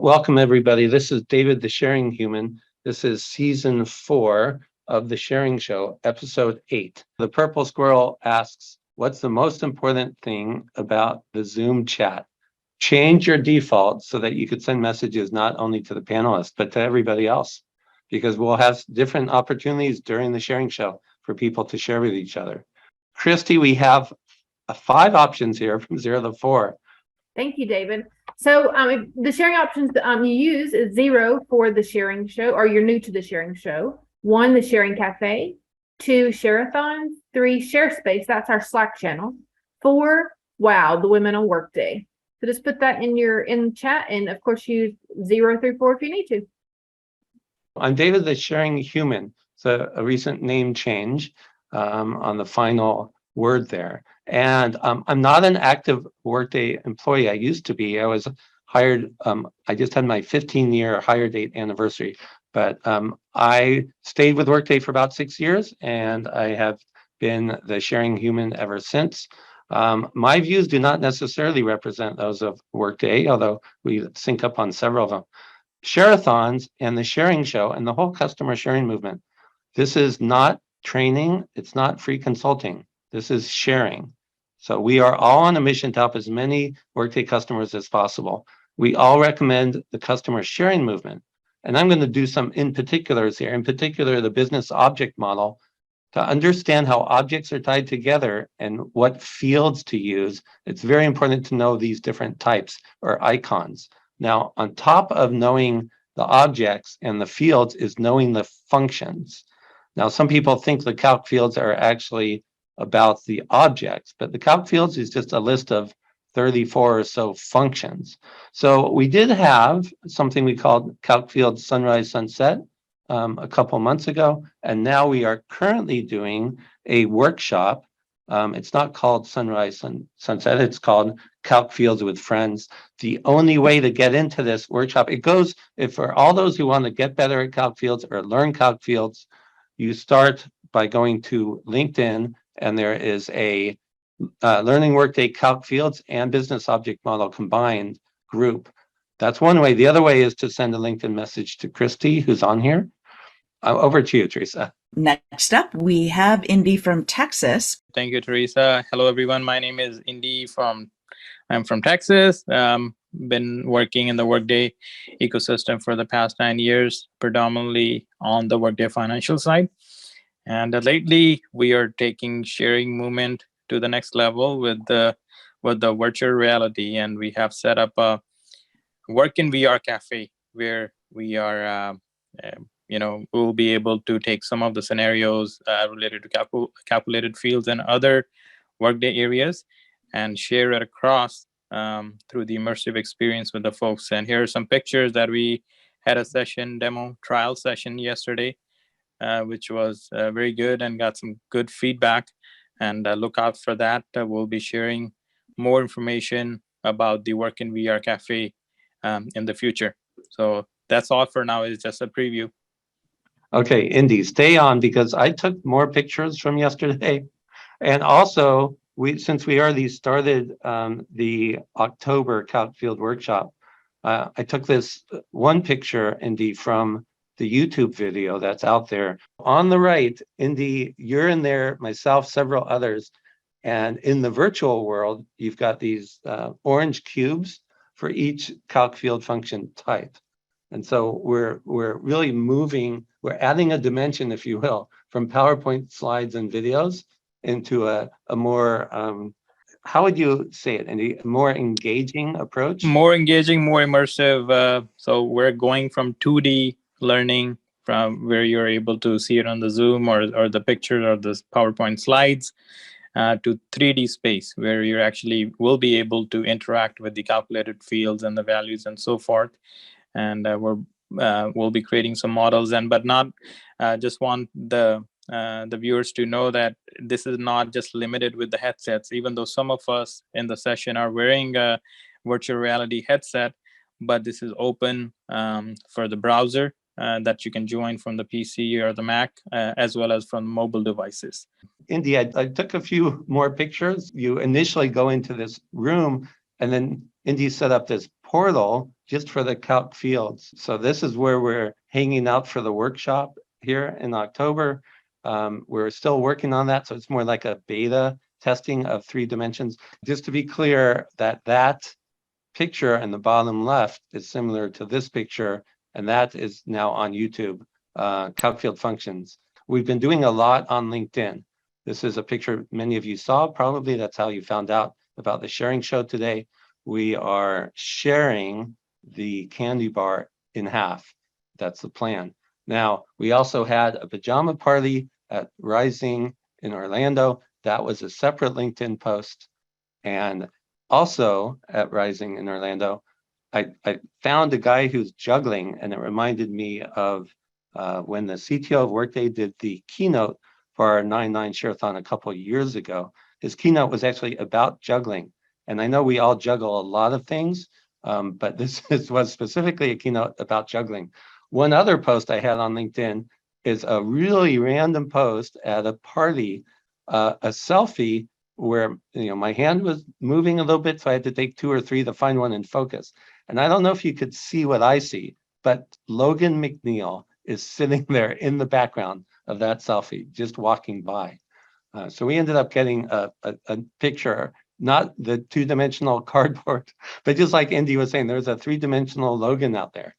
Welcome, everybody. This is David, the Sharing Human. This is season 4 of the Sharing Show, episode 8. The Purple Squirrel asks, what's the most important thing about the Zoom chat? Change your default so that you could send messages not only to the panelists, but to everybody else, because we'll have different opportunities during the Sharing Show for people to share with each other. Christy, we have 5 options here from 0 to 4. Thank you, David. So the sharing options you use is 0 for the sharing show, or you're new to the sharing show. 1, the sharing cafe. 2, share-a-thon. 3, share space. That's our Slack channel. 4, wow, the women on Workday. So just put that in chat, and of course use 0 through 4 if you need to. I'm David, the Sharing Human. It's a recent name change on the final word there. And I'm not an active Workday employee. I used to be. I was hired. I just had my 15-year hire date anniversary. But I stayed with Workday for about 6 years, and I have been the Sharing Human ever since. My views do not necessarily represent those of Workday, although we sync up on several of them. Share-a-thons and the Sharing Show and the whole customer sharing movement. This is not training. It's not free consulting. This is sharing. So we are all on a mission to help as many Workday customers as possible. We all recommend the customer sharing movement. And I'm going to do some in particulars here, in particular, the business object model, to understand how objects are tied together and what fields to use. It's very important to know these different types or icons. Now, on top of knowing the objects and the fields is knowing the functions. Now, some people think the Calc fields are actually about the objects, but the Calc fields is just a list of 34 or so functions. So we did have something we called Calc fields sunrise, sunset a couple months ago, and now we are currently doing a workshop. It's not called sunrise, sunset, it's called Calc fields with friends. The only way to get into this workshop, it goes, if for all those who want to get better at Calc fields or learn Calc fields, you start by going to LinkedIn, and there is a Learning Workday Calc Fields and Business Object Model combined group. That's one way. The other way is to send a LinkedIn message to Christy, who's on here. Over to you, Teresa. Next up, we have Indy from Texas. Thank you, Teresa. Hello, everyone. My name is Indy I'm from Texas. Been working in the Workday ecosystem for the past 9 years, predominantly on the Workday financial side. And lately, we are taking sharing movement to the next level with the virtual reality, and we have set up a Work in VR Café where we are, we'll be able to take some of the scenarios related to calculated fields and other Workday areas and share it across through the immersive experience with the folks. And here are some pictures that we had a demo trial session yesterday, which was very good and got some good feedback. And look out for that. We'll be sharing more information about the Work in VR Cafe in the future. So that's all for now. It's just a preview. Okay, Indy, stay on, because I took more pictures from yesterday. And also, since we already started the October Calc Field workshop, I took this one picture, Indy, from the YouTube video that's out there. On the right, Indy, you're in there, myself, several others. And in the virtual world, you've got these orange cubes for each Calc field function type. And so we're really moving, we're adding a dimension, if you will, from PowerPoint slides and videos into a more, how would you say it, Andy? A more engaging approach? More engaging, more immersive. So we're going from 2D learning, from where you're able to see it on the Zoom or the picture or the PowerPoint slides, to 3D space, where you actually will be able to interact with the calculated fields and the values and so forth. And we'll be creating some models, but not just want the viewers to know that this is not just limited with the headsets, even though some of us in the session are wearing a virtual reality headset, but this is open for the browser that you can join from the PC or the Mac, as well as from mobile devices. Indy, I took a few more pictures. You initially go into this room, and then Indy set up this portal just for the Calc fields. So this is where we're hanging out for the workshop here in October. We're still working on that, so it's more like a beta testing of 3 dimensions. Just to be clear, that picture in the bottom left is similar to this picture, and that is now on YouTube, Calc field functions. We've been doing a lot on LinkedIn. This is a picture many of you saw, probably. That's how you found out about the sharing show today. We are sharing the candy bar in half. That's the plan. Now, we also had a pajama party at Rising in Orlando. That was a separate LinkedIn post. And also at Rising in Orlando, I found a guy who's juggling, and it reminded me of when the CTO of Workday did the keynote for our 9/9 Share-a-thon a couple of years ago. His keynote was actually about juggling. And I know we all juggle a lot of things, but this was specifically a keynote about juggling. One other post I had on LinkedIn is a really random post at a party, a selfie where my hand was moving a little bit, so I had to take 2 or 3 to find one in focus. And I don't know if you could see what I see, but Logan McNeil is sitting there in the background of that selfie, just walking by. So we ended up getting a picture, not the 2-dimensional cardboard, but just like Indy was saying, there's a 3-dimensional Logan out there.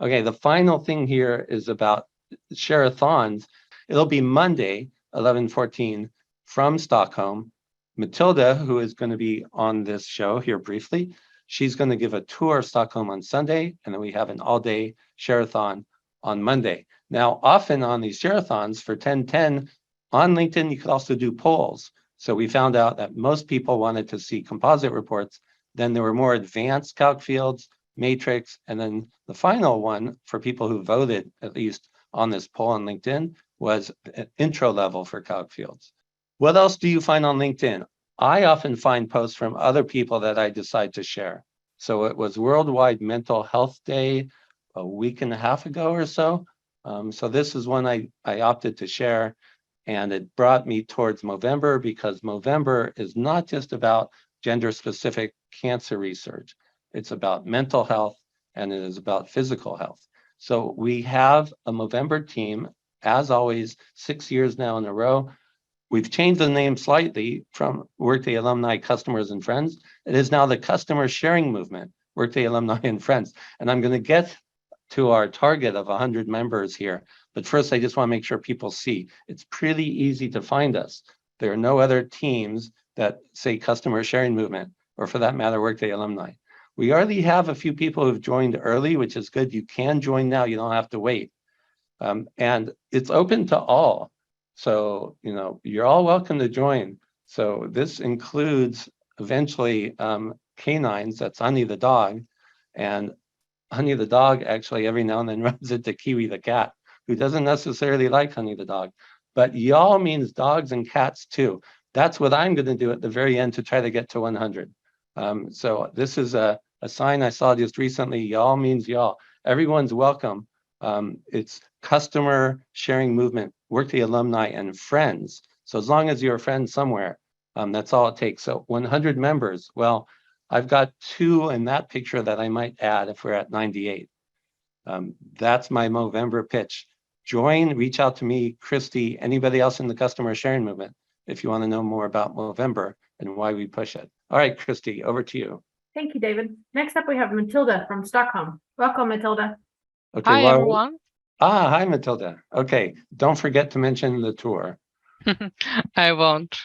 Okay, the final thing here is about share-a-thons. It'll be Monday, 11/14, from Stockholm. Matilda, who is going to be on this show here briefly, she's going to give a tour of Stockholm on Sunday, and then we have an all-day share-a-thon on Monday. Now, often on these share-a-thons for 10/10, on LinkedIn, you could also do polls. So we found out that most people wanted to see composite reports. Then there were more advanced calc fields, matrix, and then the final one for people who voted, at least on this poll on LinkedIn, was an intro level for calc fields. What else do you find on LinkedIn? I often find posts from other people that I decide to share. So it was Worldwide Mental Health Day a week and a half ago or so. So this is one I opted to share, and it brought me towards Movember, because Movember is not just about gender-specific cancer research. It's about mental health, and it is about physical health. So we have a Movember team, as always, 6 years now in a row. We've changed the name slightly from Workday Alumni Customers and Friends. It is now the Customer Sharing Movement, Workday Alumni and Friends. And I'm going to get to our target of 100 members here. But first, I just want to make sure people see it's pretty easy to find us. There are no other teams that say Customer Sharing Movement, or for that matter, Workday Alumni. We already have a few people who've joined early, which is good. You can join now. You don't have to wait. And it's open to all. So, you're all welcome to join. So this includes eventually canines. That's Honey the dog. And Honey the dog actually every now and then runs into Kiwi the cat, who doesn't necessarily like Honey the dog. But y'all means dogs and cats too. That's what I'm going to do at the very end to try to get to 100. So this is a sign I saw just recently. Y'all means y'all. Everyone's welcome. It's Customer Sharing Movement, Workday Alumni and Friends. So as long as you're a friend somewhere, that's all it takes. So 100 members. Well, I've got 2 in that picture that I might add if we're at 98. That's my Movember pitch. Join, reach out to me, Christy, anybody else in the Customer Sharing Movement, if you want to know more about Movember and why we push it. All right, Christy, over to you. Thank you, David. Next up, we have Matilda from Stockholm. Welcome, Matilda. Okay, Hi, everyone. Hi, Matilda. Okay, don't forget to mention the tour. I won't.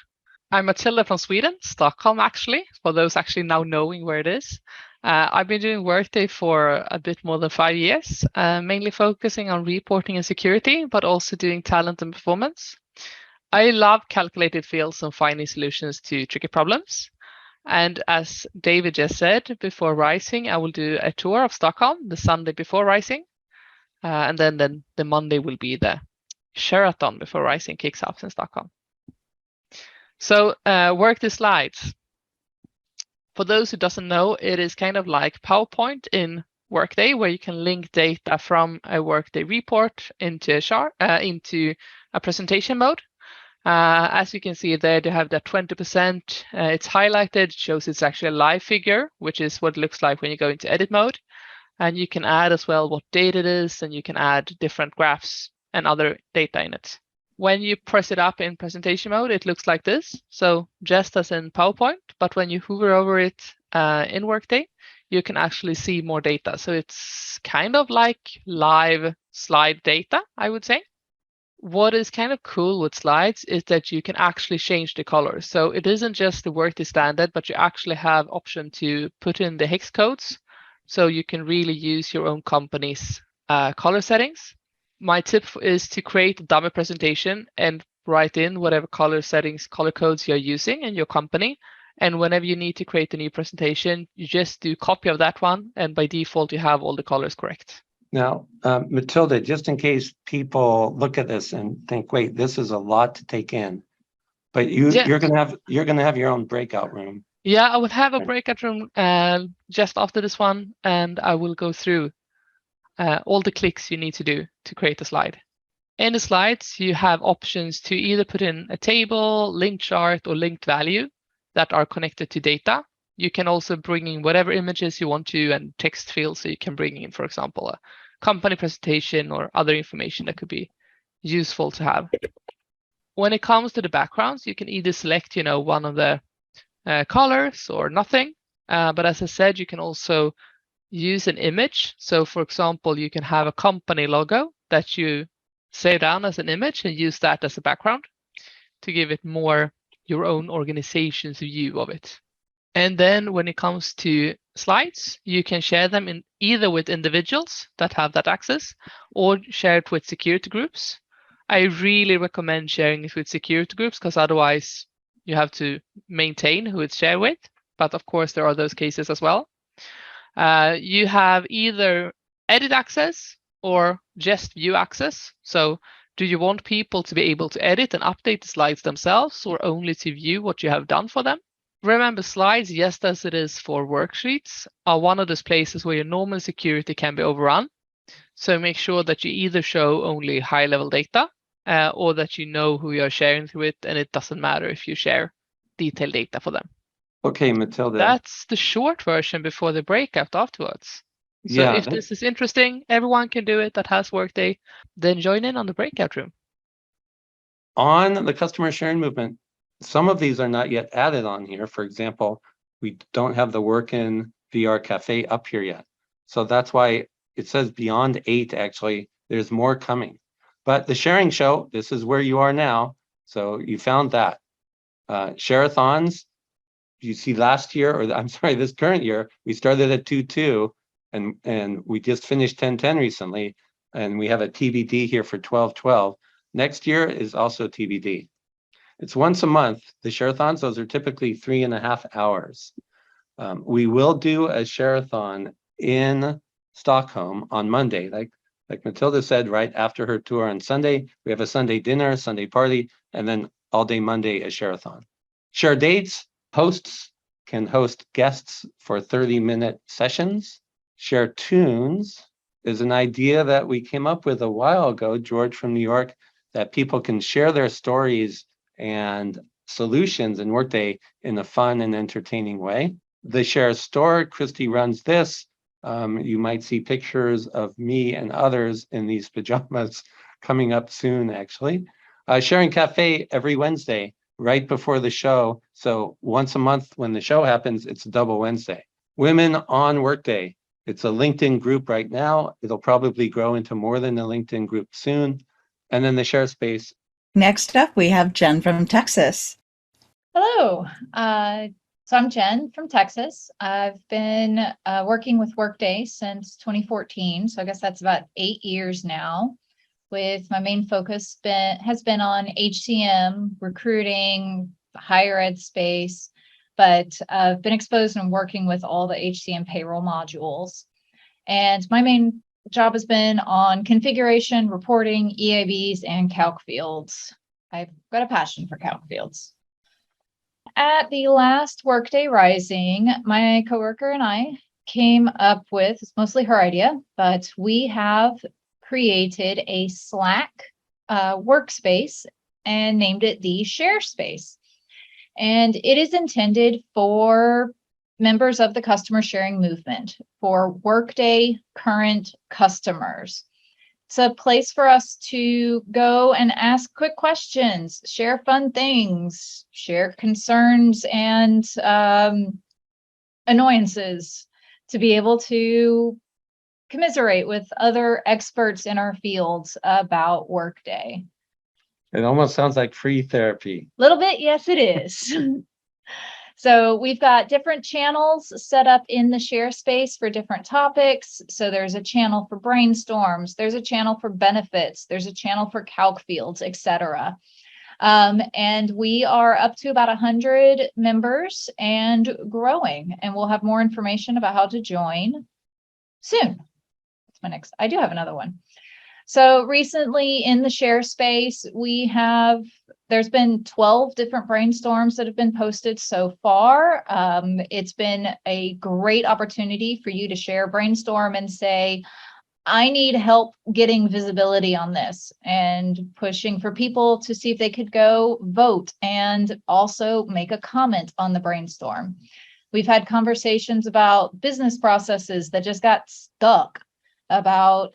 I'm Matilda from Sweden, Stockholm, actually, for those actually now knowing where it is. I've been doing Workday for a bit more than 5 years, mainly focusing on reporting and security, but also doing talent and performance. I love calculated fields and finding solutions to tricky problems. And as David just said, before Rising, I will do a tour of Stockholm the Sunday before Rising. And then the Monday will be the Share-a-thon before Rising kicks off in Stockholm. So Workday Slides. For those who doesn't know, it is kind of like PowerPoint in Workday, where you can link data from a Workday report into a presentation mode. As you can see there, they have that 20%. It's highlighted, shows it's actually a live figure, which is what it looks like when you go into edit mode. And you can add as well what date it is, and you can add different graphs and other data in it. When you press it up in presentation mode, it looks like this. So just as in PowerPoint, but when you hover over it in Workday, you can actually see more data. So it's kind of like live slide data, I would say. What is kind of cool with slides is that you can actually change the color. So it isn't just the Workday standard, but you actually have option to put in the hex codes. So you can really use your own company's color settings. My tip is to create a dummy presentation and write in whatever color settings, color codes you're using in your company. And whenever you need to create a new presentation, you just do copy of that one. And by default, you have all the colors correct. Now, Matilda, just in case people look at this and think, wait, this is a lot to take in, but you're gonna have your own breakout room. Yeah, I will have a breakout room just after this one, and I will go through all the clicks you need to do to create a slide. In the slides, you have options to either put in a table, linked chart, or linked value that are connected to data. You can also bring in whatever images you want to and text fields. So you can bring in, for example, a company presentation or other information that could be useful to have. When it comes to the backgrounds, you can either select, one of the colors or nothing. But as I said, you can also use an image. So for example, you can have a company logo that you save down as an image and use that as a background to give it more your own organization's view of it. And then when it comes to slides, you can share them in either with individuals that have that access or share it with security groups. I really recommend sharing it with security groups because otherwise you have to maintain who it's shared with. But of course, there are those cases as well. You have either edit access or just view access. So do you want people to be able to edit and update the slides themselves or only to view what you have done for them? Remember, slides, just as it is for worksheets, are one of those places where your normal security can be overrun. So make sure that you either show only high-level data or that you know who you're sharing with, and it doesn't matter if you share detailed data for them. Okay, Matilda. That's the short version before the breakout afterwards. So Yeah, if this is interesting, everyone can do it that has Workday, then join in on the breakout room. On the customer sharing movement, some of these are not yet added on here. For example, we don't have the work in VR Café up here yet. So that's why it says beyond 8, actually, there's more coming. But the sharing show, this is where you are now. So you found that. Share-a-thons, you see last year, or I'm sorry, this current year, we started at 2.2 and we just finished 10.10 recently. And we have a TBD here for 12.12. Next year is also TBD. It's once a month. The share-a-thons, those are typically 3.5 hours. We will do a share-a-thon in Stockholm on Monday. Like Matilda said, right after her tour on Sunday, we have a Sunday dinner, Sunday party, and then all day Monday a share-a-thon. Share dates, hosts can host guests for 30-minute sessions. Share tunes is an idea that we came up with a while ago, George from New York, that people can share their stories and solutions in Workday in a fun and entertaining way. The Share Store, Christy runs this. You might see pictures of me and others in these pajamas coming up soon, actually. Sharing Cafe every Wednesday, right before the show. So once a month when the show happens, it's a double Wednesday. Women on Workday. It's a LinkedIn group right now. It'll probably grow into more than a LinkedIn group soon. And then the Share Space. Next up, we have Jen from Texas. Hello. So I'm Jen from Texas. I've been working with Workday since 2014. So I guess that's about 8 years now. With my main focus has been on HCM, recruiting, higher ed space, but I've been exposed and working with all the HCM payroll modules. And my main job has been on configuration, reporting, EABs, and Calc fields. I've got a passion for Calc fields. At the last Workday Rising, my coworker and I came up with, it's mostly her idea, but we have created a Slack workspace and named it the Share Space. And it is intended for members of the customer sharing movement, for Workday current customers. It's a place for us to go and ask quick questions, share fun things, share concerns and annoyances, to be able to commiserate with other experts in our fields about Workday. It almost sounds like free therapy. Little bit, yes, it is. So we've got different channels set up in the share space for different topics. So there's a channel for brainstorms, there's a channel for benefits, there's a channel for calc fields, etc. And we are up to about 100 members and growing, and we'll have more information about how to join soon. That's my next. I do have another one. So recently in the share space, there's been 12 different brainstorms that have been posted so far. It's been a great opportunity for you to share brainstorm and say, I need help getting visibility on this, and pushing for people to see if they could go vote and also make a comment on the brainstorm. We've had conversations about business processes that just got stuck, about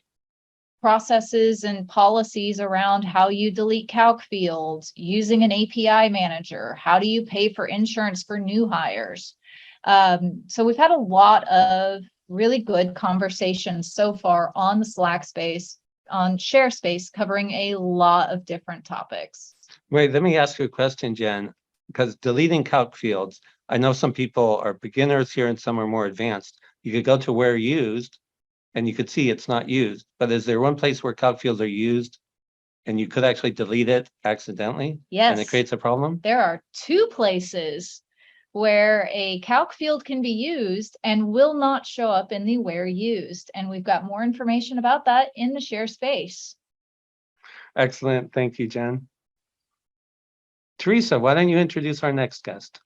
processes and policies around how you delete calc fields, using an API manager, how do you pay for insurance for new hires? So we've had a lot of really good conversations so far on the Slack space, on share space, covering a lot of different topics. Wait, let me ask you a question, Jen, because deleting calc fields, I know some people are beginners here and some are more advanced. You could go to where used and you could see it's not used, but is there one place where calc fields are used and you could actually delete it accidentally? Yes. And it creates a problem? There are 2 places where a calc field can be used and will not show up in the where used. And we've got more information about that in the share space. Excellent. Thank you, Jen. Teresa, why don't you introduce our next guest?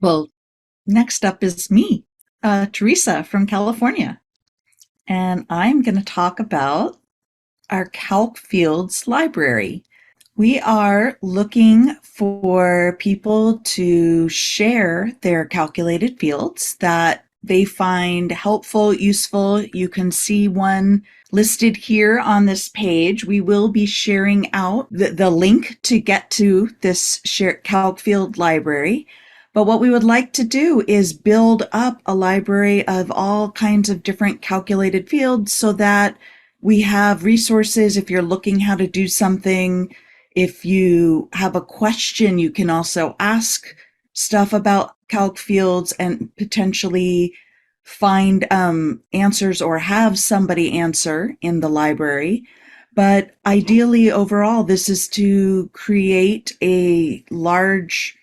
Well, next up is me, Teresa from California. And I'm going to talk about our Calc Fields library. We are looking for people to share their calculated fields that they find helpful, useful. You can see one listed here on this page. We will be sharing out the link to get to this Calc Field library. But what we would like to do is build up a library of all kinds of different calculated fields so that we have resources if you're looking how to do something. If you have a question, you can also ask stuff about calc fields and potentially find answers or have somebody answer in the library. But ideally, overall, this is to create a large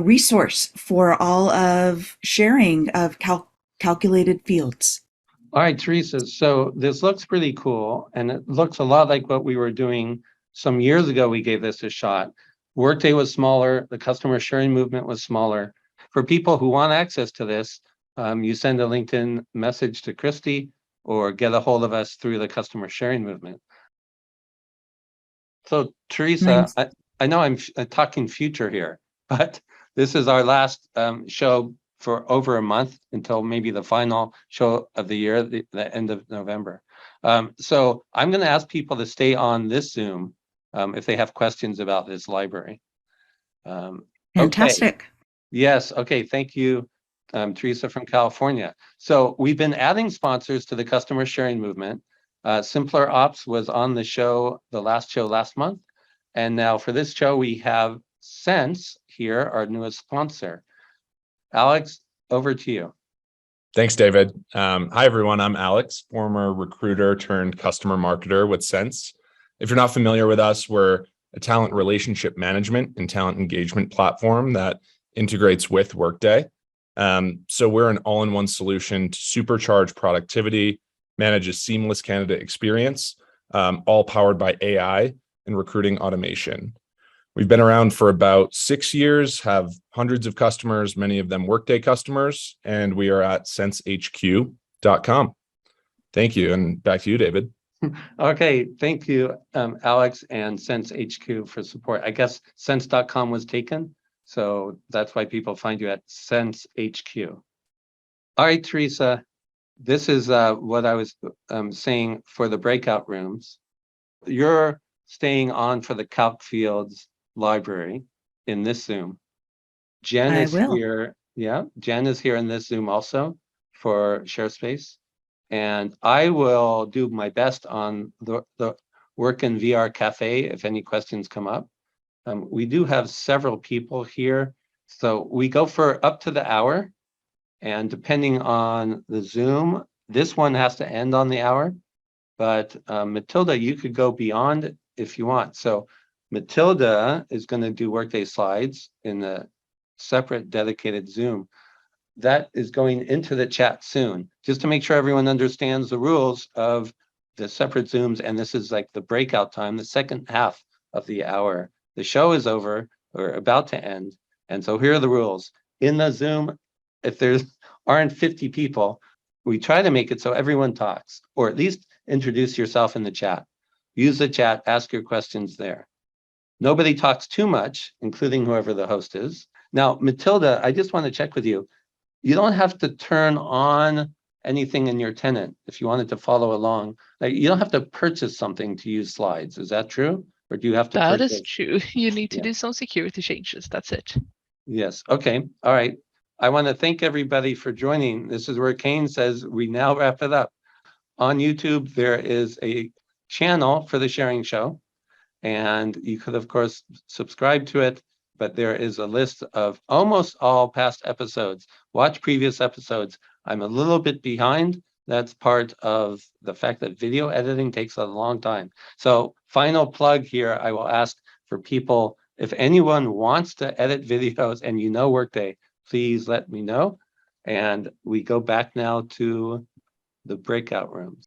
resource for all of sharing of calculated fields. All right, Teresa, so this looks pretty cool, and it looks a lot like what we were doing some years ago. We gave this a shot. Workday was smaller, the customer sharing movement was smaller. For people who want access to this, you send a LinkedIn message to Christy or get a hold of us through the customer sharing movement. So Teresa, I know I'm talking future here, but this is our last show for over a month until maybe the final show of the year, the end of November. So I'm going to ask people to stay on this Zoom if they have questions about this library. Fantastic. Okay. Yes. Okay. Thank you, Teresa from California. So we've been adding sponsors to the customer sharing movement. Simpler Ops was on the show, the last show last month. And now for this show, we have Sense here, our newest sponsor. Alex, over to you. Thanks, David. Hi, everyone. I'm Alex, former recruiter turned customer marketer with Sense. If you're not familiar with us, we're a talent relationship management and talent engagement platform that integrates with Workday. So we're an all-in-one solution to supercharge productivity, manage a seamless candidate experience, all powered by AI and recruiting automation. We've been around for about 6 years, have hundreds of customers, many of them Workday customers, and we are at sensehq.com. Thank you, and back to you, David. Okay, thank you, Alex and Sense HQ for support. I guess sense.com was taken, so that's why people find you at Sense HQ. All right, Teresa, this is what I was saying for the breakout rooms. You're staying on for the Calc Fields library in this Zoom. Jen I is will. here. Yeah, Jen is here in this Zoom also for share space. And I will do my best on the work in VR Cafe if any questions come up. We do have several people here. So we go for up to the hour. And depending on the Zoom, this one has to end on the hour. But Matilda, you could go beyond if you want. So Matilda is going to do Workday Slides in a separate dedicated Zoom. That is going into the chat soon, just to make sure everyone understands the rules of the separate Zooms. And this is like the breakout time, the second half of the hour. The show is over or about to end. And so here are the rules. In the Zoom, if there aren't 50 people, we try to make it so everyone talks, or at least introduce yourself in the chat. Use the chat, ask your questions there. Nobody talks too much, including whoever the host is. Now, Matilda, I just want to check with you. You don't have to turn on anything in your tenant if you wanted to follow along. Like, you don't have to purchase something to use slides. Is that true? Or do you have to That purchase? is true. You need to Yeah. do some security changes. That's it. Yes. Okay. All right. I want to thank everybody for joining. This is where Kane says we now wrap it up. On YouTube, there is a channel for the Sharing Show. And you could, of course, subscribe to it. But there is a list of almost all past episodes. Watch previous episodes. I'm a little bit behind. That's part of the fact that video editing takes a long time. So final plug here, I will ask for people, if anyone wants to edit videos and you know Workday, please let me know. And we go back now to the breakout rooms.